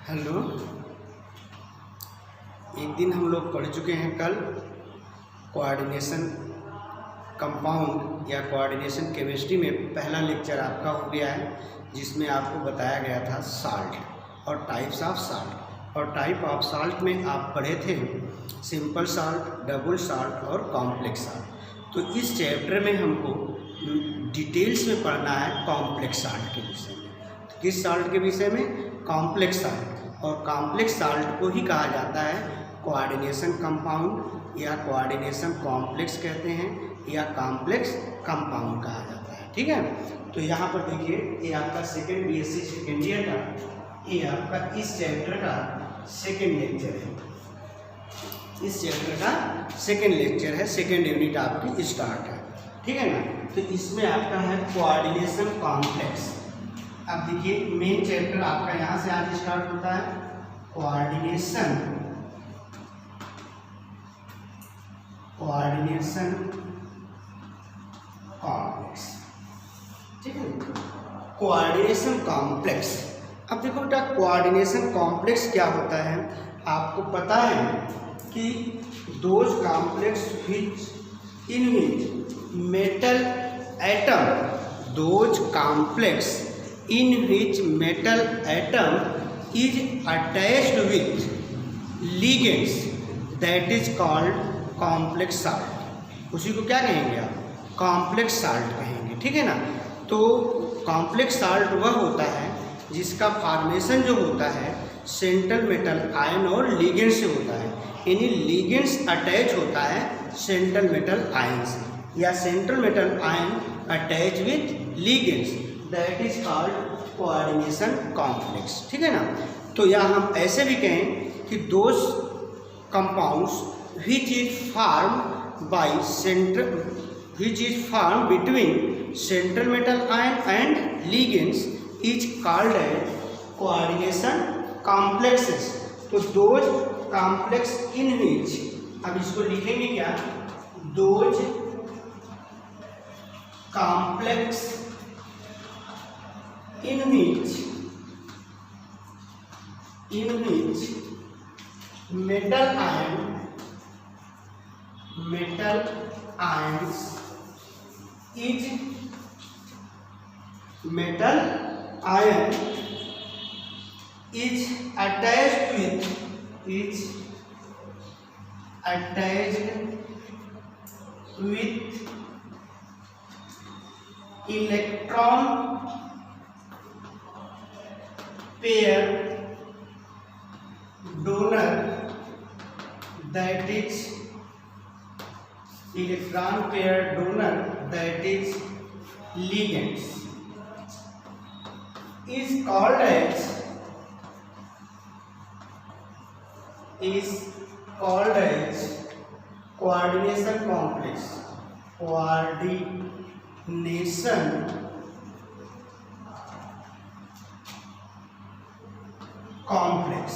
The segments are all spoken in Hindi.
हेलो। एक दिन हम लोग पढ़ चुके हैं कल कोऑर्डिनेशन कंपाउंड या कोऑर्डिनेशन केमिस्ट्री में पहला लेक्चर आपका हो गया है, जिसमें आपको बताया गया था साल्ट और टाइप्स ऑफ साल्ट। और टाइप ऑफ साल्ट में आप पढ़े थे सिंपल साल्ट, डबल साल्ट और कॉम्प्लेक्स साल्ट। तो इस चैप्टर में हमको डिटेल्स में पढ़ना है कॉम्प्लेक्स साल्ट के विषय में। तो किस साल्ट के विषय में? Complex salt. और कॉम्प्लेक्स साल्ट को ही कहा जाता है कोऑर्डिनेशन कंपाउंड या कोऑर्डिनेशन कॉम्प्लेक्स कहते हैं या कॉम्प्लेक्स कंपाउंड कहा जाता है। ठीक है, तो यहाँ पर देखिए ये आपका सेकेंड बीएससी सेकेंड ईयर का, ये आपका इस चैप्टर का सेकेंड लेक्चर है। इस चैप्टर का सेकेंड लेक्चर है, सेकेंड यूनिट आपकी स्टार्ट है। ठीक है ना, तो इसमें आपका है कोऑर्डिनेशन कॉम्प्लेक्स। अब देखिए मेन चैप्टर आपका यहाँ से आज स्टार्ट होता है कोऑर्डिनेशन कॉम्प्लेक्स। ठीक है, कोऑर्डिनेशन कॉम्प्लेक्स। अब देखो बेटा कोऑर्डिनेशन कॉम्प्लेक्स क्या होता है, आपको पता है कि those complex which in which metal atom, those complex in which metal atom is attached with ligands, that is called complex salt। उसी को क्या कहेंगे आप? कॉम्प्लेक्स साल्ट कहेंगे। ठीक है ना, तो कॉम्प्लेक्स साल्ट वह होता है जिसका फॉर्मेशन जो होता है सेंट्रल मेटल आयन और लिगेंड से होता है, यानी लिगेंड्स अटैच होता है सेंट्रल मेटल आयन से, या central metal ion attach with ligands, that is called coordination complex. ठीक है ना, तो या हम ऐसे भी कहें कि those compounds which is form by central, which is form between central metal ion and ligands is called as coordination complexes. तो दोज कॉम्प्लेक्स इन व्हिच, अब इसको लिखेंगे क्या? Those complex in which metal ions is attached with electron pair donor, that is electron pair donor, that is ligands, is called as coordination complex, coordination complex.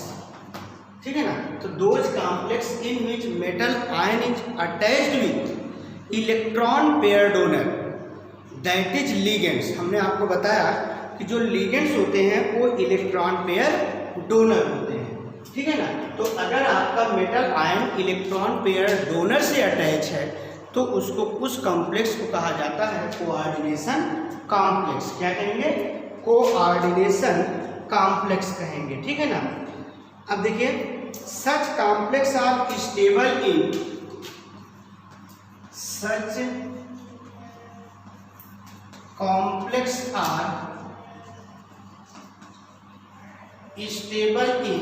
ठीक है ना, तो those complex in which metal ion is attached with electron pair donor, that is ligands. हमने आपको बताया कि जो लिगेंड्स होते हैं वो इलेक्ट्रॉन पेयर डोनर होते हैं। ठीक है ना, तो अगर आपका metal ion electron pair donor से अटैच है तो उसको, उस कॉम्प्लेक्स को कहा जाता है कोऑर्डिनेशन कॉम्प्लेक्स। क्या कहेंगे? कोऑर्डिनेशन कॉम्प्लेक्स कहेंगे। ठीक है ना, अब देखिए such complex are stable in, such complex are stable in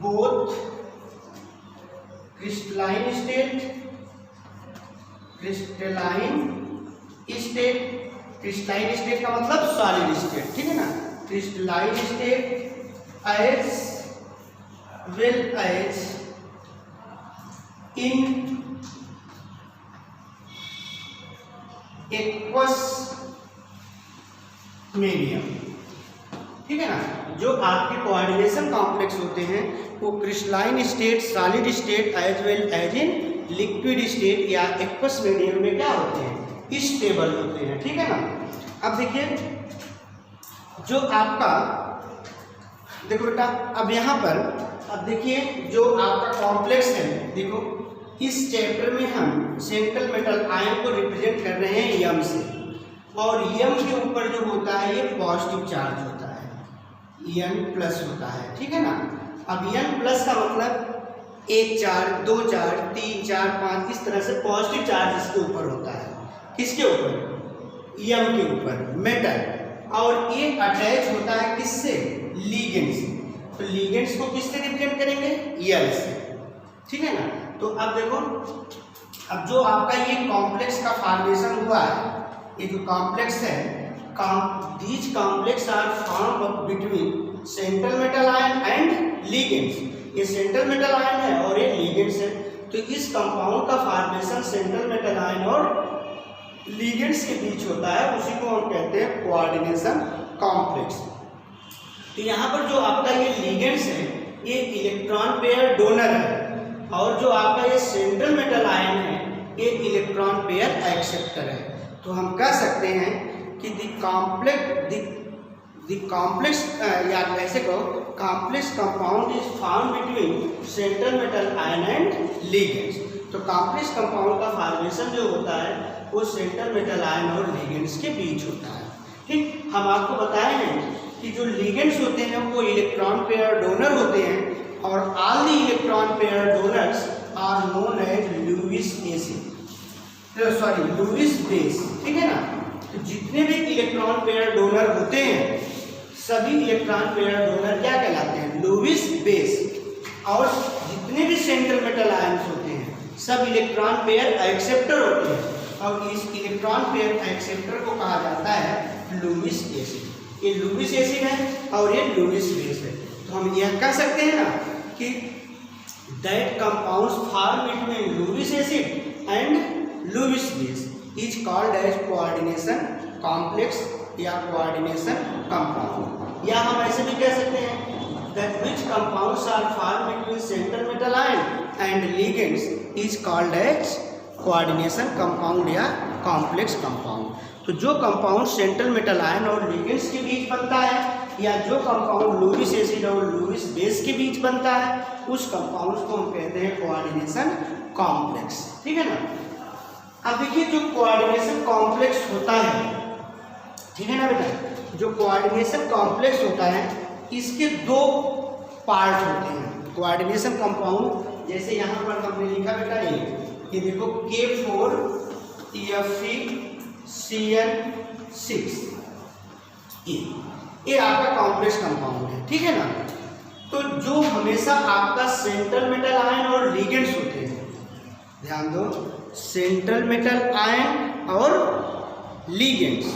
both crystalline state, crystalline state का मतलब सॉलिड स्टेट। ठीक है ना, crystalline state as well as in aqueous medium. ठीक है ना, जो आपके कोऑर्डिनेशन कॉम्प्लेक्स होते हैं वो crystalline state, solid state as well as in liquid state या एक्वस मीडियम में क्या होते हैं? स्टेबल होते हैं। ठीक है ना, अब देखिए जो आपका देखो बेटा, अब यहाँ पर अब देखिए जो आपका कॉम्प्लेक्स है, देखो इस चैप्टर में हम सेंट्रल मेटल आयन को रिप्रेजेंट कर रहे हैं यम से, और यम के ऊपर जो होता है ये पॉजिटिव चार्ज होता है, N प्लस होता है, ठीक है ना। अब N प्लस का मतलब 1 चार्ज, 2 चार्ज, 3 4 5 इस तरह से पॉजिटिव चार्ज इसके ऊपर होता है। किसके ऊपर? यम के ऊपर, मेटल। और ये अटैच होता है किससे? लीगेंड से। तो लीगेंड्स को किससे रिप्रेजेंट करेंगे? L से, ठीक है ना। तो अब देखो, अब जो आपका ये कॉम्प्लेक्स का फॉर्मेशन हुआ है, ये जो कॉम्प्लेक्स है, these complex are formed between central metal ion and ligands. ये सेंट्रल मेटल आयन है और ये लीगेंड्स है। तो इस कंपाउंड का फॉर्मेशन सेंट्रल मेटल आयन और लीगेंड्स के बीच होता है, उसी को हम कहते हैं कोऑर्डिनेशन कॉम्प्लेक्स। तो यहाँ पर जो आपका ये लीगेंड्स है ये इलेक्ट्रॉन पेयर डोनर है, और जो आपका ये सेंट्रल मेटल आयन है ये इलेक्ट्रॉन पेयर एक्सेप्टर है। तो हम कह सकते हैं कि द कॉम्प्लेक्स या कैसे कहो, complex compound is found between central metal ion and ligands. तो कॉम्प्लेक्स कंपाउंड का फॉर्मेशन जो होता है वो सेंट्रल मेटल आयन और लीगेंड्स के बीच होता है। ठीक, हम आपको बताए हैं कि जो लीगेंड्स होते हैं वो इलेक्ट्रॉन पेयर डोनर होते हैं, और all the electron pair donors are known as Lewis acid, Lewis base, ठीक है ना। तो जितने भी इलेक्ट्रॉन पेयर डोनर होते हैं सभी इलेक्ट्रॉन पेयर डोनर क्या कहलाते हैं? Lewis base. और जितने भी सेंट्रल मेटल आयन्स होते हैं सब इलेक्ट्रॉन पेयर एक्सेप्टर होते हैं, और इस इलेक्ट्रॉन पेयर एक्सेप्टर को कहा जाता है लुईस एसिड। ये लुईस एसिड है और ये लुईस बेस है। तो हम यह कह सकते हैं ना कि that compounds form between Lewis acid and Lewis base is called as coordination complex या कोऑर्डिनेशन कंपाउंड। या हम ऐसे भी कह सकते हैं that which compounds are form between central metal ion and ligands is called as coordination compound या कॉम्प्लेक्स कंपाउंड। तो जो कंपाउंड सेंट्रल मेटल आयन और लीगेंड्स के बीच बनता है, या जो कंपाउंड लुईस एसिड और लुईस बेस के बीच बनता है, उस कंपाउंड को हम कहते हैं कोऑर्डिनेशन कॉम्प्लेक्स, ठीक है ना। अब देखिए जो कोऑर्डिनेशन कॉम्प्लेक्स होता है, ठीक है ना बेटा, जो कोऑर्डिनेशन कॉम्प्लेक्स होता है इसके दो पार्ट होते हैं। कोऑर्डिनेशन कंपाउंड जैसे यहाँ पर हमने लिखा बेटा ये देखो K4FeCN6, ये आपका कॉम्प्लेक्स कंपाउंड है, ठीक है ना। तो जो हमेशा आपका सेंट्रल मेटल आयन और लीगेंड्स होते हैं, ध्यान दो, सेंट्रल मेटल आयन और लीगेंड्स,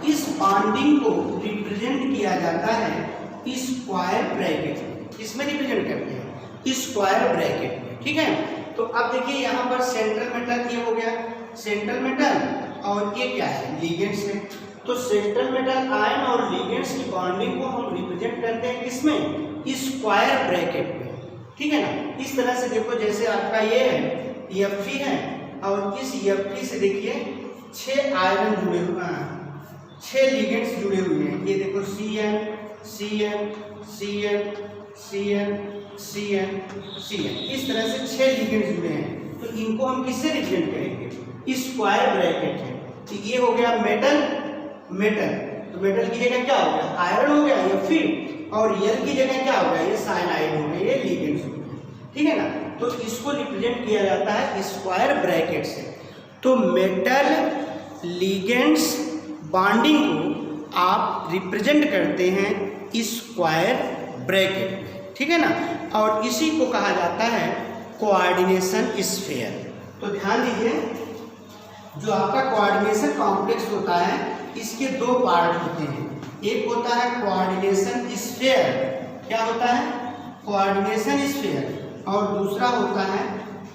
इस बॉन्डिंग को रिप्रेजेंट किया जाता है स्क्वायर ब्रैकेट में। इसमें रिप्रेजेंट करते हैं स्क्वायर ब्रैकेट में, ठीक है। तो अब देखिए यहाँ पर सेंट्रल मेटल ये हो गया सेंट्रल मेटल, और ये क्या है? लीगेंड्स है। तो सेंट्रल मेटल आयन और लीगेंड्स की बॉन्डिंग को हम रिप्रेजेंट करते हैं किसमें? स्क्वायर ब्रैकेट में, ठीक है ना। इस तरह से देखो, जैसे आपका ये है Fe है, और इस Fe से देखिए 6 आयरन जुड़े हुए हैं, 6 लीगेंड्स जुड़े हुए हैं। ये देखो CN CN CN CN CN CN, इस तरह से 6 लीगेंड्स जुड़े हैं। तो इनको हम किससे रिप्रेजेंट करेंगे? स्क्वायर ब्रैकेट है। तो ये हो गया मेटल, तो मेटल की जगह क्या हो गया? आयरन हो गया Fe, और L की जगह क्या हो गया? ये साइनाइड हो गया, ये लीगेंड्स हो गया, ठीक है ना। तो इसको रिप्रेजेंट किया जाता है स्क्वायर ब्रैकेट से। तो मेटल लीगेंड्स बॉन्डिंग को आप रिप्रेजेंट करते हैं स्क्वायर ब्रैकेट में, ठीक है ना। और इसी को कहा जाता है कोऑर्डिनेशन स्फीयर। तो ध्यान दीजिए, जो आपका कोऑर्डिनेशन कॉम्प्लेक्स होता है इसके 2 पार्ट होते हैं। एक होता है कोऑर्डिनेशन स्फीयर, क्या होता है? Coordination sphere. और दूसरा होता है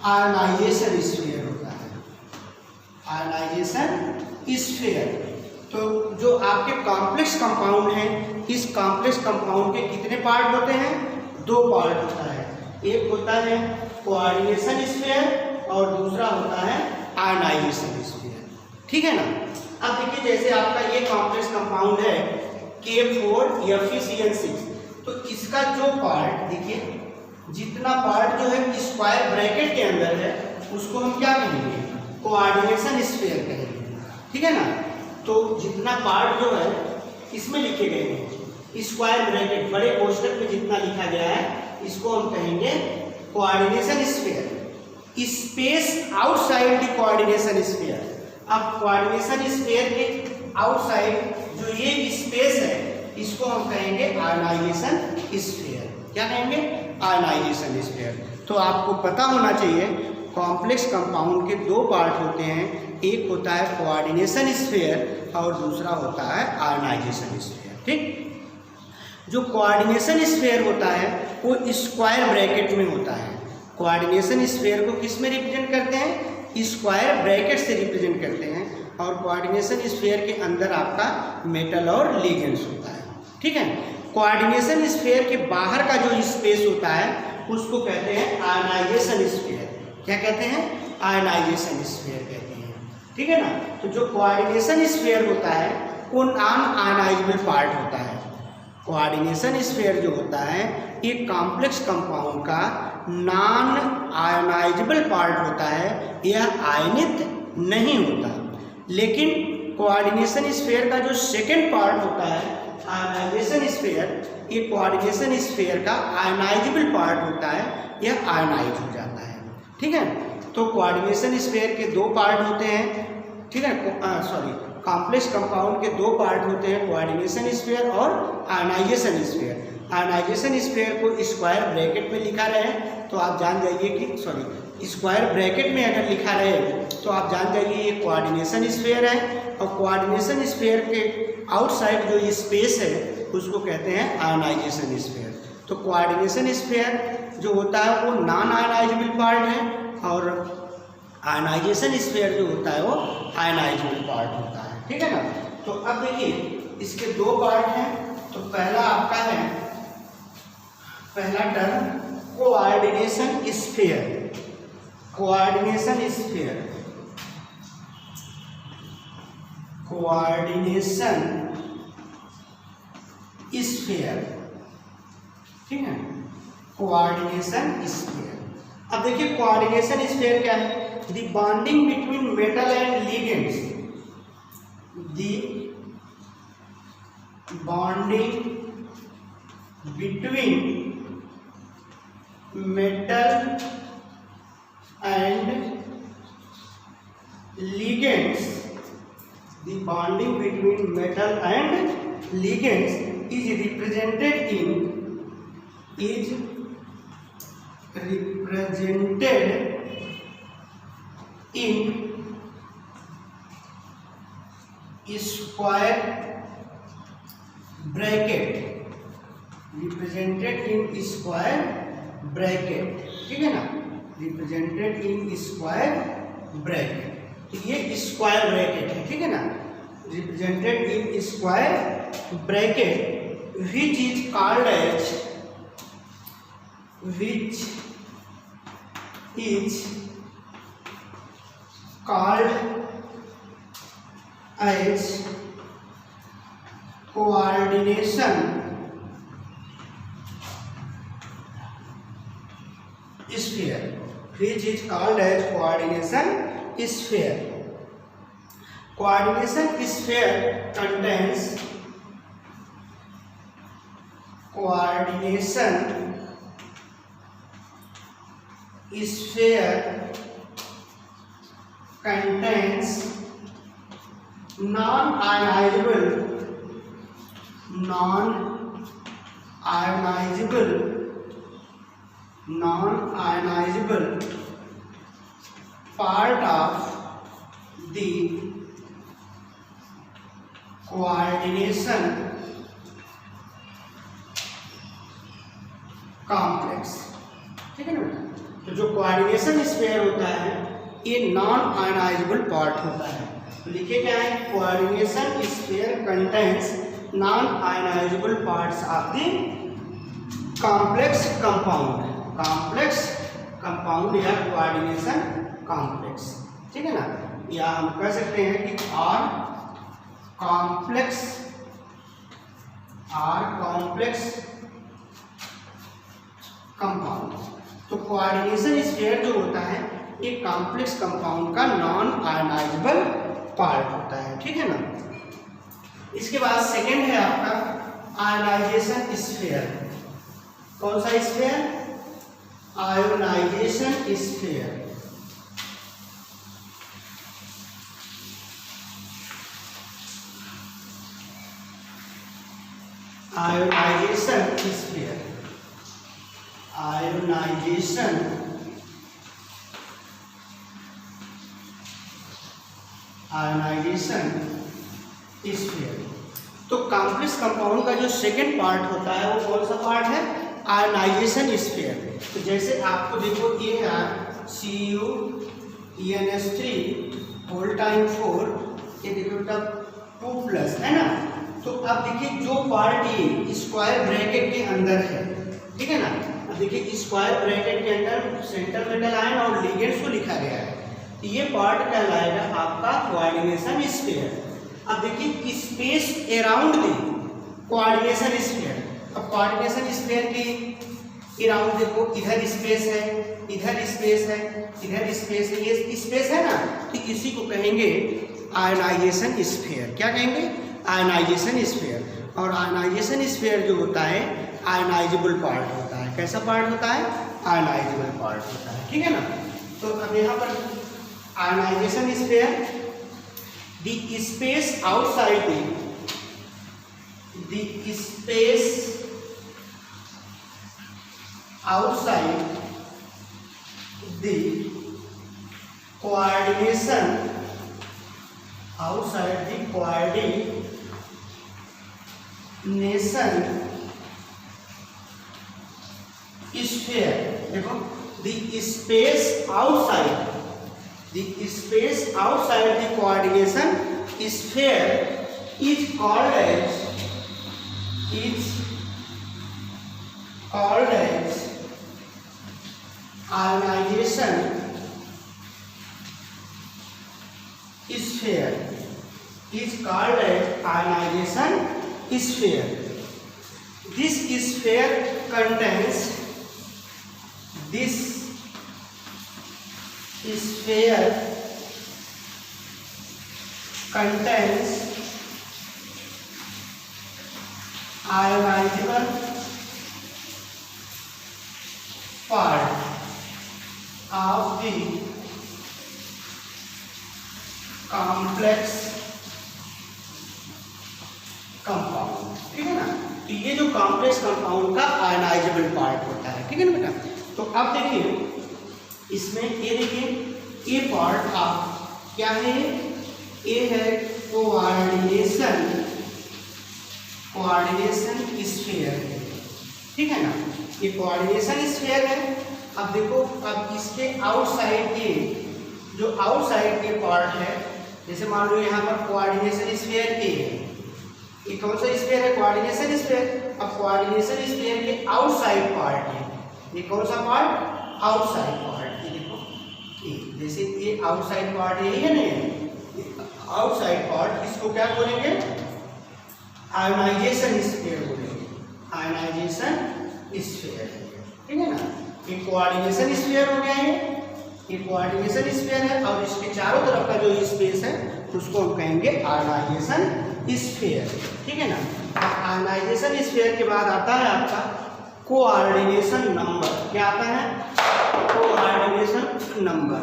आयनाइजेशन स्फीयर होता है, आयनाइजेशन स्फीयर। तो जो आपके कॉम्प्लेक्स कंपाउंड हैं, इस कॉम्प्लेक्स कंपाउंड के कितने पार्ट होते हैं? 2 पार्ट होता है। एक होता है कोऑर्डिनेशन स्फीयर और दूसरा होता है आयनाइजेशन स्फीयर, ठीक है ना। अब देखिए, जैसे आपका ये कॉम्प्लेक्स कंपाउंड है K4FeCN6, तो इसका जो पार्ट देखिए, जितना पार्ट जो है स्क्वायर ब्रैकेट के अंदर है उसको हम क्या कहेंगे, कोऑर्डिनेशन स्फीयर कहेंगे, ठीक है ना। तो जितना पार्ट जो है इसमें लिखे गए हैं स्क्वायर ब्रैकेट बड़े कोष्ठक में जितना लिखा गया है इसको हम कहेंगे coordination sphere. Space outside the coordination sphere, अब कोऑर्डिनेशन स्फीयर के आउटसाइड जो ये स्पेस है इसको हम कहेंगे आयनाइजेशन स्फीयर। क्या कहेंगे, आयनाइजेशन स्फीयर। तो आपको पता होना चाहिए कॉम्प्लेक्स कंपाउंड के दो पार्ट होते हैं, एक होता है कोऑर्डिनेशन स्फीयर और दूसरा होता है आयनाइजेशन स्फीयर, ठीक। जो कोऑर्डिनेशन स्फीयर होता है वो स्क्वायर ब्रैकेट में होता है। कोऑर्डिनेशन स्फीयर को किस में रिप्रेजेंट करते हैं, स्क्वायर ब्रैकेट से रिप्रेजेंट करते हैं, और कोऑर्डिनेशन स्फीयर के अंदर आपका मेटल और लिगेंड्स होता है, ठीक है। कोऑर्डिनेशन स्फीयर के बाहर का जो स्पेस होता है उसको कहते हैं आयनाइजेशन स्फीयर। क्या कहते हैं, आयनाइजेशन स्फीयर कहते हैं, ठीक है ना। तो जो कोऑर्डिनेशन स्फीयर होता है वो नॉन आयनाइजेबल पार्ट होता है। कोऑर्डिनेशन स्फीयर जो होता है ये कॉम्प्लेक्स कंपाउंड का नॉन आयनाइजेबल पार्ट होता है, यह आयनित नहीं होता। लेकिन कोऑर्डिनेशन स्फीयर का जो सेकंड पार्ट होता है आयनाइजेशन स्फीयर, ये कोऑर्डिनेशन स्फीयर का आयनाइजेबल पार्ट होता है, यह आयनाइज हो जाता है, ठीक है। तो कोऑर्डिनेशन स्फीयर के दो पार्ट होते हैं, ठीक है, कॉम्प्लेक्स कंपाउंड के दो पार्ट होते हैं, कोऑर्डिनेशन स्फीयर और आयनाइजेशन स्फीयर। आयनाइजेशन स्फीयर को स्क्वायर ब्रैकेट में लिखा रहे तो आप जान जाइए कि स्क्वायर ब्रैकेट में अगर लिखा रहे तो आप जान जाइए ये कोऑर्डिनेशन स्फीयर है, और कोऑर्डिनेशन स्फीयर के आउटसाइड जो ये स्पेस है उसको कहते हैं आयनाइजेशन स्फीयर। तो कोऑर्डिनेशन स्फीयर जो होता है वो नॉन आयनाइजेबल पार्ट है, और आयनाइजेशन स्फीयर जो होता है वो आयनाइजेबल पार्ट होता है, ठीक है ना। तो अब देखिए इसके दो पार्ट हैं। तो पहला आपका है, पहला term coordination sphere. Coordination sphere, coordination sphere, ठीक है, कोऑर्डिनेशन स्फीयर। अब देखिए कोऑर्डिनेशन स्फीयर क्या है, the bonding between metal and ligands, the bonding between metal and ligands, the bonding between metal and ligands is represented in square bracket, represented in square bracket, ठीक है ना, represented in square bracket। तो ये स्क्वायर ब्रैकेट है, ठीक है ना, represented in square bracket which is called as coordination sphere, which is called as coordination sphere. Coordination sphere contains coordination sphere contains non-ionizable part of the coordination complex, ठीक है ना। तो जो कोऑर्डिनेशन स्फीयर होता है ये नॉन आयनाइजेबल पार्ट होता है। तो लिखे क्या है, coordination sphere contains non ionizable parts of the complex compound, complex compound या कोऑर्डिनेशन कॉम्प्लेक्स, ठीक है ना। या हम कह सकते हैं कि आर कॉम्प्लेक्स कंपाउंड। तो कोऑर्डिनेशन स्फीयर जो होता है एक कॉम्प्लेक्स कंपाउंड का नॉन आयनाइजेबल पार्ट होता है, ठीक है ना। इसके बाद सेकेंड है आपका आयनाइजेशन स्फीयर। कौन सा sphere? Ionization sphere. Ionization sphere, ionization ionization sphere. तो कॉम्प्लेक्स कंपाउंड का जो सेकेंड पार्ट होता है वो कौन सा पार्ट है? Ionization sphere. तो जैसे आपको देखो ये है CuNH3 होल टाइम 4, ये देखो बेटा 2+ है ना। तो अब देखिए जो पार्ट ये स्क्वायर ब्रैकेट के अंदर है, ठीक है ना। अब देखिए स्क्वायर ब्रैकेट के अंदर सेंट्रल मेटल आयन और लिगेंड्स को लिखा गया है, तो ये पार्ट कहलाएगा आपका कोऑर्डिनेशन स्फीयर। अब देखिए space around the coordination sphere. अब कोऑर्डिनेशन स्फीयर की अराउंड देखो, इधर स्पेस है, इधर स्पेस है, इधर स्पेस है, ये स्पेस है ना, तो इसी को कहेंगे आयनाइजेशन स्फीयर। क्या कहेंगे? Ionization sphere. और आयनाइजेशन स्फीयर जो होता है आयनाइजेबल पार्ट होता है। कैसा पार्ट होता है? आयनाइजेबल पार्ट होता है, ठीक है ना। तो अब यहाँ पर ionization sphere, the space outside the space outside the coordination sphere। देखो the space outside the coordination sphere is called as ionization sphere, is called as ionization sphere. This sphere contains ionizable part of the complex compound, ठीक है ना। तो ये जो कॉम्प्लेक्स कंपाउंड का आयनाइजेबल पार्ट होता है, ठीक है ना बेटा। तो अब देखिए इसमें ये देखिए ये पार्ट आप क्या है, ये है कोऑर्डिनेशन स्फीयर, ठीक है ना। ये कोऑर्डिनेशन स्फीयर है। अब देखो अब इसके आउटसाइड के जो आउटसाइड के पार्ट है, जैसे मान लो यहाँ पर कोऑर्डिनेशन स्फीयर ए है, ये कौन सा स्फीयर है? Coordination sphere. अब कोऑर्डिनेशन स्फीयर के आउटसाइड पार्ट है, ये कौन सा पार्ट? Outside part. ये देखो ये जैसे ये आउटसाइड पार्ट यही है ना, आउटसाइड पार्ट, इसको क्या बोलेंगे? आयोनाइजेशन स्फीयर बोलेंगे, आयोनाइजेशन स्फीयर, ठीक है ना। ये कोऑर्डिनेशन स्फीयर हो गया, ये कोऑर्डिनेशन स्फीयर है और इसके चारों तरफ का जो स्पेस है उसको हम कहेंगे आयनाइजेशन स्फीयर, ठीक है ना। आयनाइजेशन स्फीयर के बाद आता है आपका कोऑर्डिनेशन नंबर। क्या आता है? Coordination number.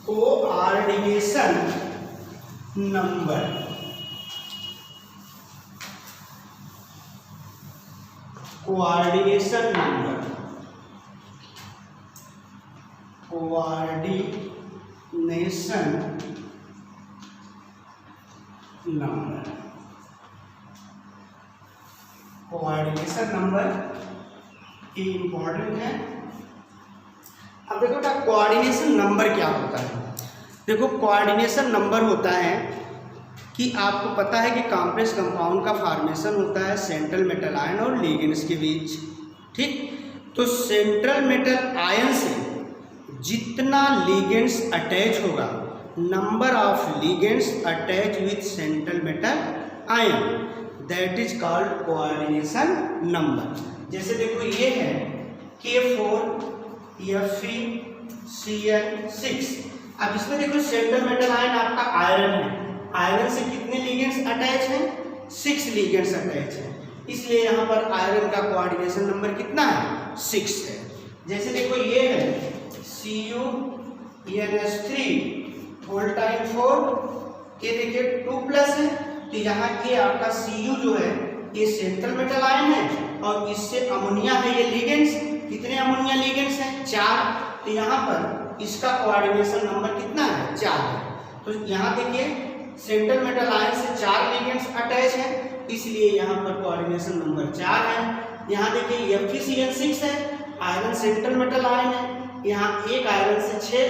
Coordination number, coordination number, coordination number, coordination number ये इंपॉर्टेंट है। अब देखो बेटा कोऑर्डिनेशन नंबर क्या होता है। देखो कोऑर्डिनेशन नंबर होता है कि आपको पता है कि कॉम्प्लेक्स कंपाउंड का फॉर्मेशन होता है सेंट्रल मेटल आयन और लिगेंड्स के बीच, ठीक। तो सेंट्रल मेटल आयन से जितना लिगेंड्स अटैच होगा, number of ligands attach with central metal ion, that is called coordination number. जैसे देखो ये है K4Fe(Cl)6। अब इसमें देखो सेंट्रल मेटल आयन आपका आयरन है, आयरन से कितने लिगेंड्स अटैच हैं? 6 लिगेंड्स अटैच हैं, इसलिए यहाँ पर आयरन का कोऑर्डिनेशन नंबर कितना है? 6 है। जैसे देखो ये है CuNH3(4), ये देखिए 2+ है, तो यहाँ ये आपका Cu जो है ये सेंट्रल मेटल आयन है और इससे अमोनिया है ये लिगेंड्स। कितने अमोनिया लिगेंड्स हैं? 4। तो यहाँ पर इसका कोऑर्डिनेशन नंबर कितना है? 4 है। तो यहाँ देखिए सेंट्रल मेटल आयन से 4 लिगेंड्स अटैच हैं, इसलिए यहाँ पर कोऑर्डिनेशन नंबर 4 है। यहाँ देखिए FeCl6 है, आयरन सेंट्रल मेटल आयन है, यहाँ एक आयरन से 6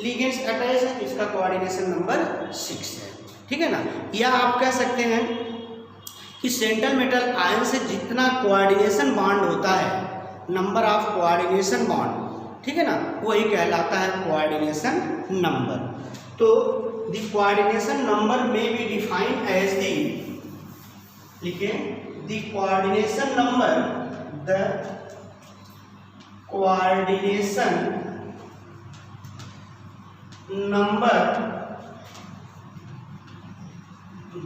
लिगेंड्स अटैच है, इसका कोऑर्डिनेशन नंबर 6 है। ठीक है ना। या आप कह सकते हैं कि सेंट्रल मेटल आयन से जितना कोऑर्डिनेशन बॉन्ड होता है, नंबर ऑफ कोऑर्डिनेशन बॉन्ड, ठीक है ना, वही कहलाता है कोऑर्डिनेशन नंबर। तो द कोऑर्डिनेशन नंबर में बी डिफाइंड एज दी, लिखिए the coordination number, the coordination number,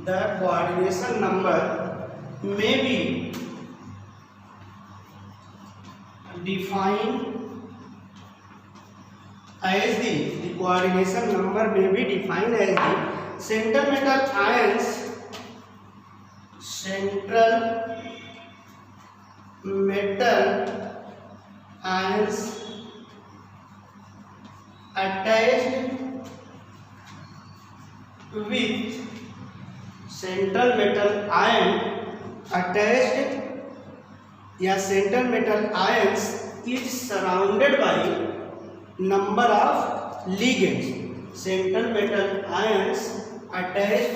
the coordination number may be defined as the coordination number may be defined as the central metal ions, central metal ions attached with central metal ion attached या central metal ions is surrounded by number of ligands. Central metal ions attached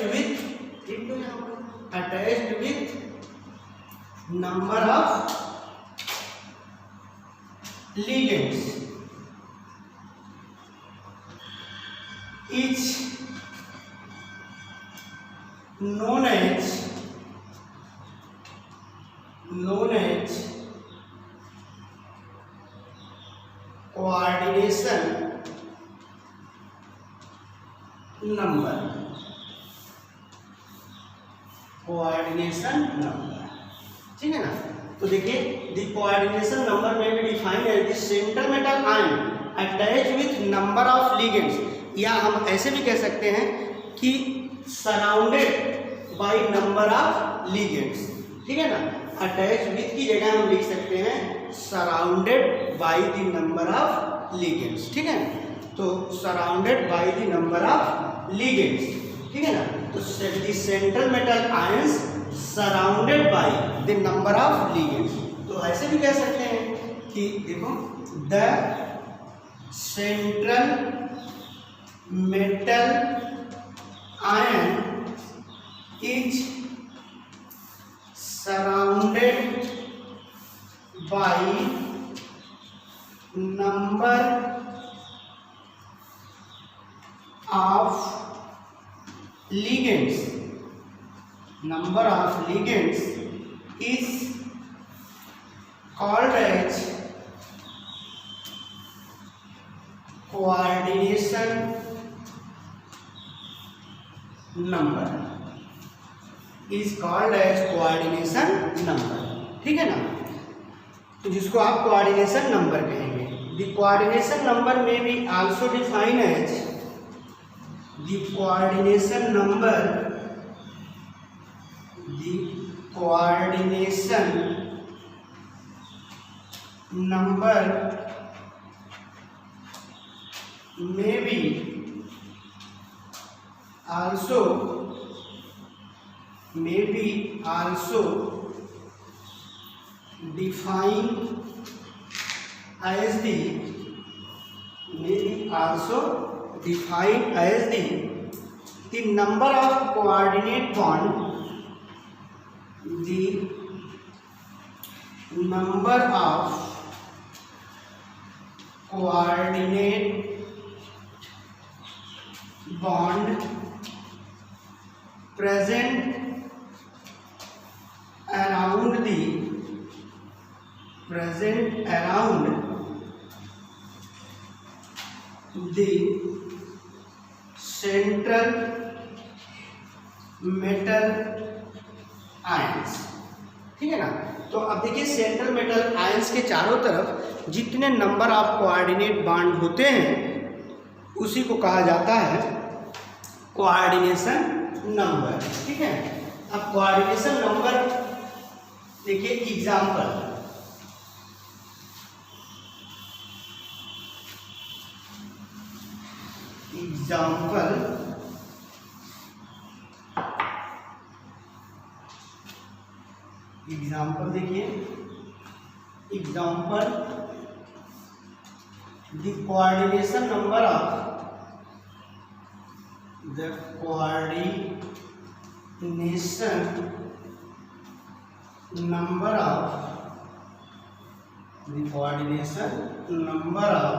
with number of ligands is known as coordination number, coordination number. ठीक है ना। तो देखिए द कोऑर्डिनेशन नंबर में भी डिफाइन है the central metal ion attach with number of ligands, या हम ऐसे भी कह सकते हैं कि surrounded by number of ligands. ठीक है ना। अटैच विथ की जगह हम लिख सकते हैं surrounded by the number of ligands. ठीक है। तो surrounded by the number of ligands. ठीक है ना। तो the central metal ions surrounded by the number of ligands. तो ऐसे भी कह सकते हैं कि देखो the central metal ion is surrounded by number of ligands. Number of ligands is called as coordination number, is called as coordination number. ठीक है ना। तो जिसको आप कोऑर्डिनेशन नंबर कहेंगे। द कोऑर्डिनेशन नंबर में भी also define as the coordination number, the coordination number में भी also defined as the number of coordinate bond, the number of coordinate bond present around the present around the central metal ions, ठीक है ना। तो अब देखिए सेंट्रल मेटल आयंस के चारों तरफ जितने नंबर ऑफ कोऑर्डिनेट बॉन्ड होते हैं उसी को कहा जाता है कोऑर्डिनेशन नंबर, ठीक है। अब कोऑर्डिनेशन नंबर देखिए एग्जाम्पल, एग्जाम्पल देखिए, example the coordination number of the coordination number of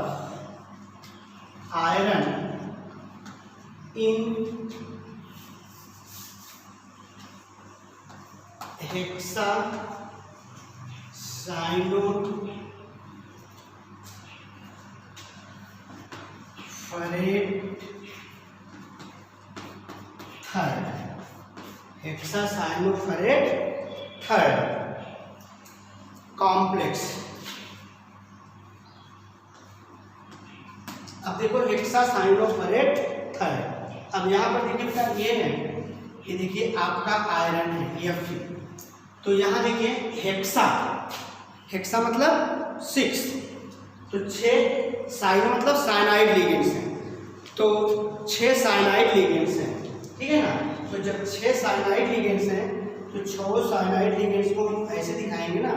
iron in hexacyanoferrate third complex. अब देखो हेक्सासाइनोफेरेट थर्ड, अब यहाँ पर देखिए क्या ये है, ये देखिए आपका आयरन है Fe, तो यहाँ देखिए हेक्सा मतलब 6, तो 6 साइनो मतलब साइनाइड लिगेंड्स हैं, तो 6 साइनाइड लिगेंड्स हैं, ठीक है ना। तो जब 6 साइनाइड लिगेंड्स हैं तो 6 साइनाइड लिगेंड्स को हम ऐसे दिखाएंगे ना,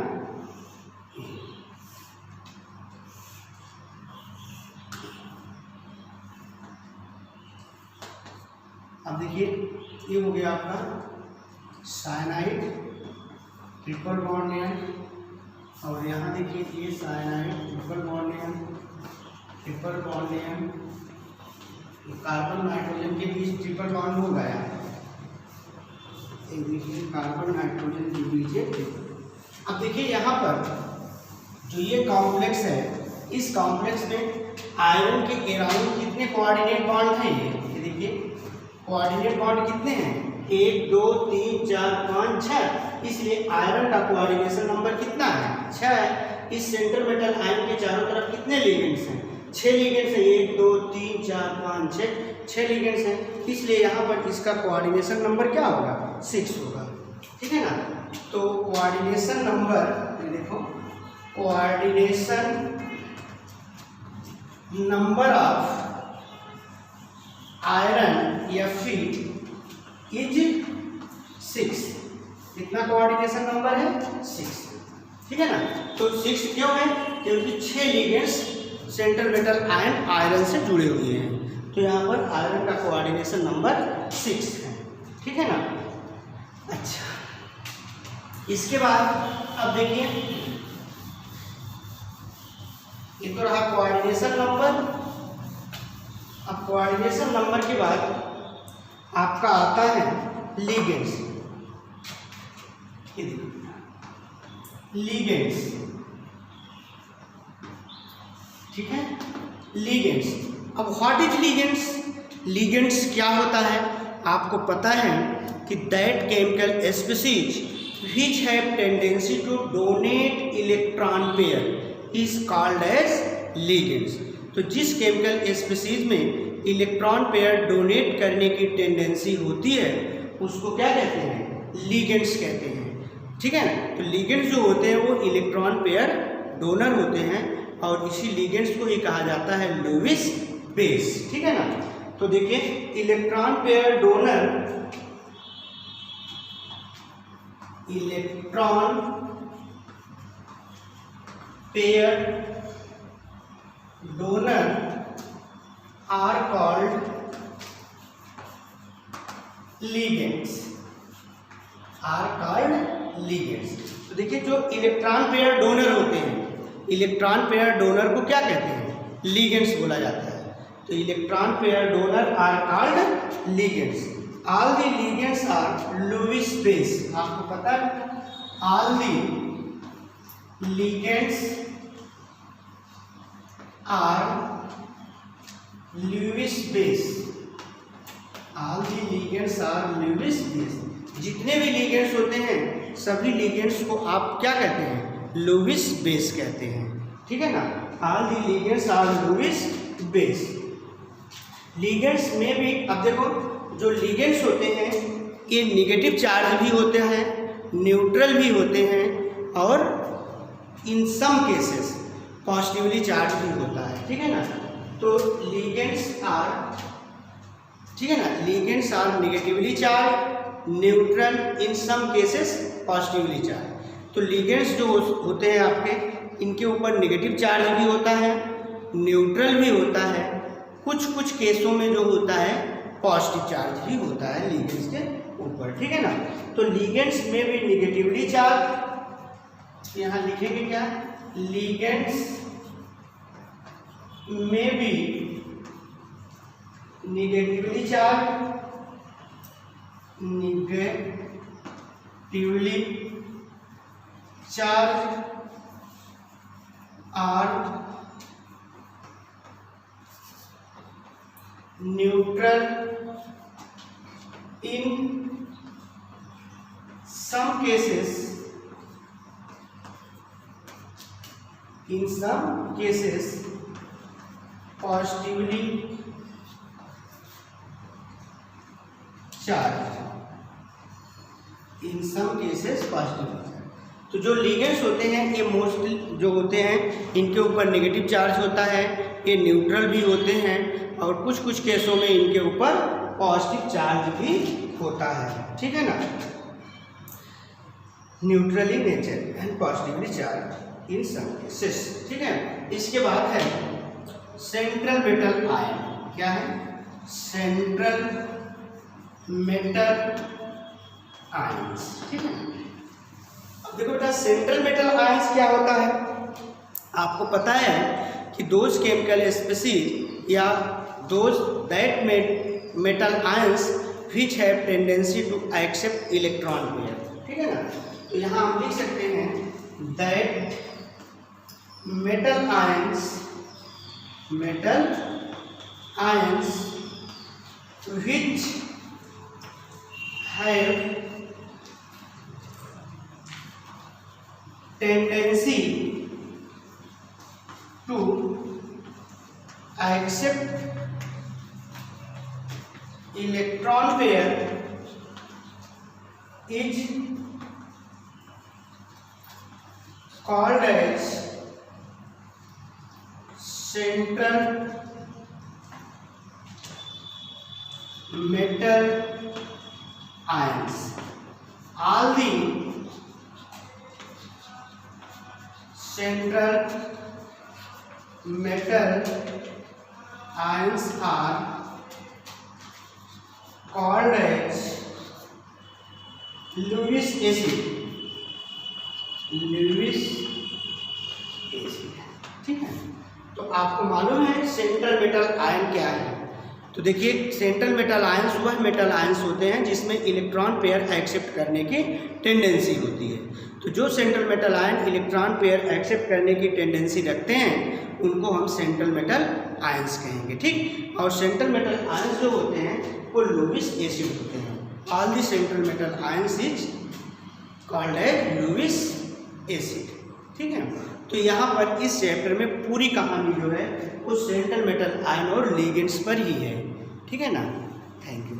अब देखिए ये हो गया आपका साइनाइड ट्रिपल बॉन्ड नियन, और यहाँ देखिए ये साइनाइड ट्रिपल बॉन्ड नियन, कार्बन नाइट्रोजन के बीच ट्रिपल बॉन्ड हो गया, देखिए कार्बन नाइट्रोजन के बीच है। अब देखिए यहाँ पर जो ये कॉम्प्लेक्स है, इस कॉम्प्लेक्स में आयरन के अराउंड कितने कोऑर्डिनेट बॉन्ड हैं, ये देखिए कोऑर्डिनेट बॉन्ड कितने हैं, 1 2 3 4 5 6, इसलिए आयरन का कोऑर्डिनेशन नंबर कितना है, 6 है। इस सेंट्रल मेटल आयन के चारों तरफ कितने लिगेंड्स हैं, 6 लिगेंड्स हैं, 1 2 3 4 5 6 लिगेंड्स हैं, इसलिए यहाँ पर इसका कोऑर्डिनेशन नंबर क्या होगा, 6 होगा, ठीक है ना। तो कोऑर्डिनेशन नंबर देखो, coordination number of iron Fe is 6, कितना कोऑर्डिनेशन नंबर है, 6, ठीक है ना। तो 6 क्यों है, क्योंकि 6 लिगेंड्स सेंट्रल मेटल आयरन से जुड़े हुए हैं, तो यहाँ पर आयरन का कोऑर्डिनेशन नंबर 6 है, ठीक है ना। अच्छा, इसके बाद अब देखिए ये तो रहा कोऑर्डिनेशन नंबर। अब कोऑर्डिनेशन नंबर के बाद आपका आता है लिगेंड्स, ठीक है, लिगेंड्स। अब व्हाट इज लिगेंड्स, लिगेंड्स क्या होता है, आपको पता है कि that chemical species which have tendency to donate electron pair is called as ligands। तो जिस केमिकल स्पीसीज में इलेक्ट्रॉन पेयर डोनेट करने की टेंडेंसी होती है उसको क्या कहते हैं, लिगेंड्स कहते हैं, ठीक है ना। तो लिगेंड्स जो होते हैं वो इलेक्ट्रॉन पेयर डोनर होते हैं, और इसी लिगेंड्स को ही कहा जाता है लुईस बेस, ठीक है ना। तो देखिए electron pair donor, electron pair donor are called ligands, तो देखिए जो इलेक्ट्रॉन पेयर डोनर होते हैं, इलेक्ट्रॉन पेयर डोनर को क्या कहते हैं, लिगेंड्स बोला जाता है। तो electron pair donor are called ligands. All the ligands are Lewis base, आपको पता है all the ligands are Lewis base. All the ligands are Lewis base. जितने भी ligands होते हैं सभी ligands को आप क्या कहते हैं? Lewis base कहते हैं, ठीक है ना? All the ligands are Lewis base. ligands में भी अब देखो जो ligands होते हैं ये निगेटिव चार्ज भी होते हैं, न्यूट्रल भी होते हैं और इन सम केसेस पॉजिटिवली चार्ज भी होता है, ठीक है ना? तो लिगेंड्स आर, ठीक है ना, ligands are negatively charge, neutral, in some cases positively charge. तो लिगेंड्स जो होते हैं आपके इनके ऊपर निगेटिव चार्ज भी होता है, न्यूट्रल भी होता है, कुछ केसों में जो होता है पॉजिटिव चार्ज भी होता है लिगेंड्स के ऊपर, ठीक है ना? तो लिगेंड्स में भी निगेटिवली चार्ज, यहाँ लिखेंगे क्या? लिगेंड्स में भी negatively charge, are neutral in some cases positively charged, in some cases positively charged। तो जो लिगेंड्स होते हैं ये मोस्टली जो होते हैं इनके ऊपर नेगेटिव चार्ज होता है, ये न्यूट्रल भी होते हैं और कुछ केसों में इनके ऊपर पॉजिटिव चार्ज भी होता है, ठीक है ना? Neutrally nature and positively charge in some cases, ठीक है? इसके बाद है सेंट्रल मेटल आयन। क्या है? सेंट्रल मेटल आयंस, ठीक है? अब देखो बेटा सेंट्रल मेटल आयंस क्या होता है? आपको पता है कि दोज केमिकल स्पीसीज या those that metal ions which have tendency to accept electron pair, ठीक है ना? तो यहाँ हम लिख सकते हैं that metal ions which have tendency to accept electron pair is called as central metal ions. All the central metal ions are called as Lewis acid. ठीक है? तो आपको मालूम है सेंट्रल मेटल आयन क्या है? तो देखिए सेंट्रल मेटल आयंस वह मेटल आयंस होते हैं जिसमें इलेक्ट्रॉन पेयर एक्सेप्ट करने की टेंडेंसी होती है। तो जो central metal ion electron pair accept करने की टेंडेंसी रखते हैं उनको हम सेंट्रल मेटल आयंस कहेंगे, ठीक? और सेंट्रल मेटल आयंस जो होते हैं वो लुईस एसिड होते हैं। All the central metal ions is called as Lewis acid, ठीक है? तो यहाँ पर इस चैप्टर में पूरी कहानी जो है वो सेंट्रल मेटल आयन और लिगेंड्स पर ही है, ठीक है ना? Thank you.